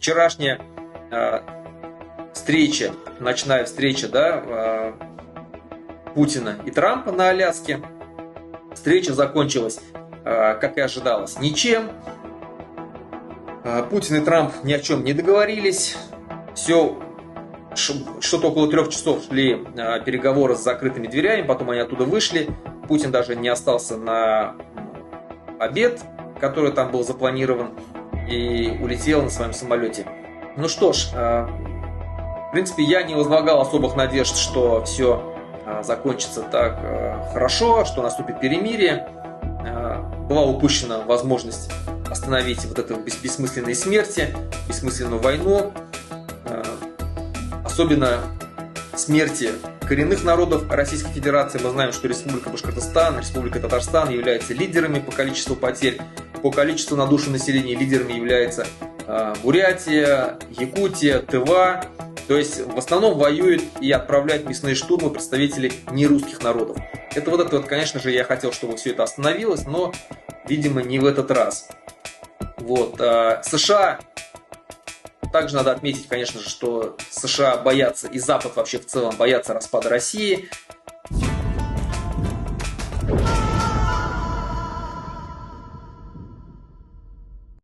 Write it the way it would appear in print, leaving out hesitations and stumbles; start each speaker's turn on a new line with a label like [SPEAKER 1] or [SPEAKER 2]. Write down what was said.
[SPEAKER 1] Вчерашняя встреча, ночная встреча, да, Путина и Трампа на Аляске. Встреча закончилась, как и ожидалось, ничем. Путин и Трамп ни о чем не договорились. Все, что-то около 3 часов шли переговоры с закрытыми дверями, потом они оттуда вышли. Путин даже не остался на обед, который там был запланирован, и улетел на своем самолете. Ну что ж, в принципе, я не возлагал особых надежд, что все закончится так хорошо, что наступит перемирие. Была упущена возможность остановить вот это бессмысленные смерти, бессмысленную войну, особенно смерти коренных народов Российской Федерации. Мы знаем, что Республика Башкортостан, Республика Татарстан являются лидерами по количеству потерь, по количеству на душу населения лидерами является Бурятия, Якутия, Тыва. То есть в основном воюют и отправляют мясные штурмы представители нерусских народов. Это, конечно же, я хотел, чтобы все это остановилось, но, видимо, не в этот раз. Вот. США, также надо отметить, конечно же, что США боятся, и Запад вообще в целом боятся распада России.